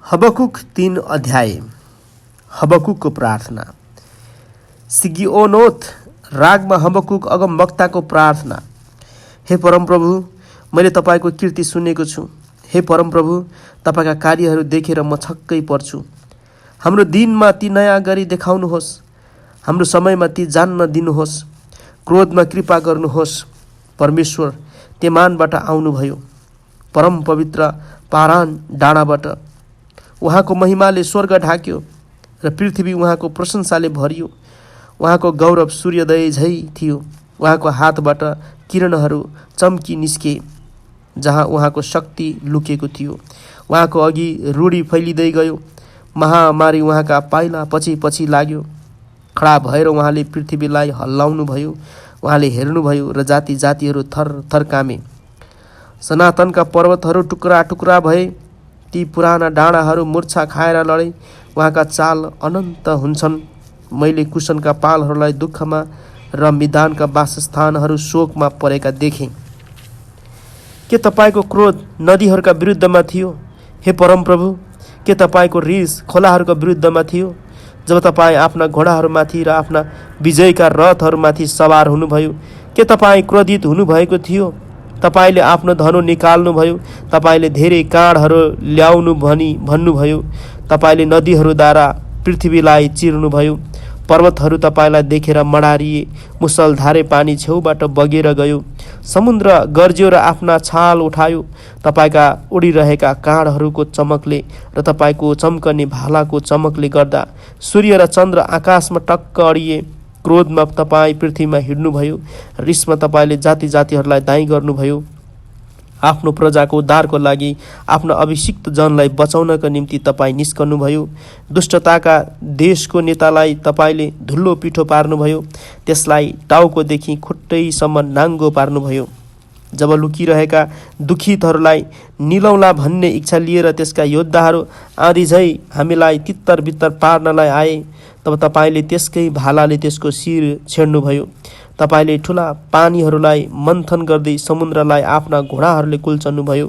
हबकुक 3 अध्याय। हबकुकको प्रार्थना। सिगिओनोथ रागमा हबकुक अगमवक्ताको प्रार्थना। हे परमप्रभु, मैले तपाईको कीर्ति सुनेको छु। हे परमप्रभु, तपाईका कार्यहरू देखेर म छक्कै पर्छु। हाम्रो दिनमा ती नयाँ गरी देखाउनुहोस्। हाम्रो समयमा ती जान्न दिनुहोस्। क्रोधमा कृपा गर्नुहोस्। परमेश्वर तेमानबाट आउनुभयो, परम पवित्र पारान डाँडाबाट। उहाँको महिमाले स्वर्ग ढाक्यो र पृथ्वी उहाँको प्रशंसाले भरियो। उहाँको गौरव सूर्योदय झै थियो। उहाँको हातबाट किरणहरू चम्की निस्के जहाँ उहाँको शक्ति लुकेको थियो। उहाँको अघि रूढी फैलिँदै गयो। महामारी उहाँका पाइला पछि पछि लाग्यो। खडा भएर उहाँले पृथ्वीलाई हल्लाउनु भयो। उहाँले हेर्नुभयो र जाति जातिहरू थर थर कामे। सनातनका पर्वतहरू टुक्रा टुक्रा भए। ती पुराना डाँडाहरू मूर्छा खाएर लडे। उहाँका चाल अनन्त हुन्छन्। मैले कुशनका पालहरूलाई दुःखमा र मिदानका वासस्थानहरू शोकमा परेका देखेँ। के तपाईको क्रोध नदीहरूका विरुद्धमा थियो, हे परमप्रभु? के तपाईको रिस खोलाहरूका विरुद्धमा थियो, जब तपाईँ आफ्ना घोडाहरूमाथि र आफ्ना विजयका रथहरूमाथि सवार हुनुभयो? के तपाईँ क्रोधित हुनुभएको थियो? तपाईले आफ्नो धनु निकाल्नुभयो। तपाईले धेरै काँडहरू ल्याउनु भनी भन्नुभयो। तपाईले नदीहरूद्वारा पृथ्वीलाई चिर्नुभयो। पर्वतहरू तपाईलाई देखेर मडारिए। मुसलधारे पानी छेउबाट बगेर गयो। समुद्र गर्ज्यो र आफ्ना छाल उठायो। तपाईका उडिरहेका काँडहरूको चमकले र तपाईको चम्कने भालाको चमकले गर्दा सूर्य र चन्द्र आकाशमा टक्क अडिए। क्रोधमा तपाईँ पृथ्वीमा हिँड्नुभयो। रिसमा तपाईले जाति जातिहरूलाई दाइँ गर्नुभयो। आफ्नो प्रजाको उद्धारको लागि आफ्नो अभिषिक्त जनलाई बचाउनका निम्ति तपाईँ निस्कनुभयो। दुष्टताका देशको नेतालाई तपाईले धुल्लो पिठो पार्नुभयो। त्यसलाई टाउकोदेखि खुट्टैसम्म नाङ्गो पार्नुभयो। जब लुकिरहेका दुखितहरूलाई निलौला भन्ने इच्छा लिएर त्यसका योद्धाहरू आँधी झै हामीलाई तित्तर बित्तर पार्नलाई आए, तब तपाईँले त्यसकै भालाले त्यसको शिर छेड्नुभयो। तपाईँले ठुला पानीहरूलाई मन्थन गर्दै समुद्रलाई आफ्ना घोडाहरूले कुल्चन्नुभयो।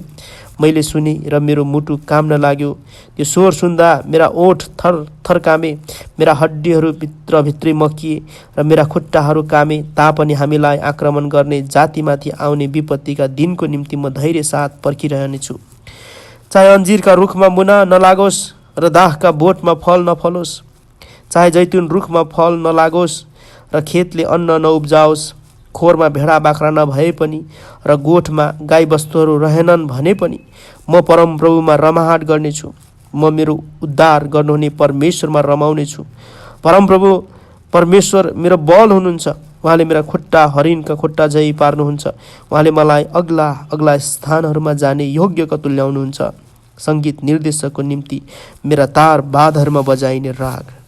मैले सुने र मेरो मुटु काम्न लाग्यो। त्यो स्वर सुन्दा मेरा ओठ थर थर कामे। मेरा हड्डीहरू भित्रभित्रै मकिए र मेरा खुट्टाहरू कामे। तापनि हामीलाई आक्रमण गर्ने जातिमाथि आउने विपत्तिका दिनको निम्ति म धैर्य साथ पर्खिरहनेछु। चाहे अन्जिरका रुखमा मुना नलागोस् र दाखका बोटमा फल नफलोस्, चाहे जैतुन रुखमा फल नलागोस् र खेतले अन्न नउब्जाओस्, खोरमा भेडा बाख्रा नभए पनि र गोठमा गाई बस्तुहरू रहेनन् भने पनि म परमप्रभुमा रमाहाट गर्नेछु। म मेरो उद्धार गर्नुहुने परमेश्वरमा रमाउनेछु। परमप्रभु परमेश्वर मेरो बल हुनुहुन्छ। उहाँले मेरा खुट्टा हरिणका खुट्टा झै पार्नुहुन्छ। उहाँले मलाई अग्ला अग्ला स्थानहरूमा जाने योग्यका तुल्याउनुहुन्छ। सङ्गीत निर्देशकको निम्ति मेरा तार बाधहरूमा बजाइने राग।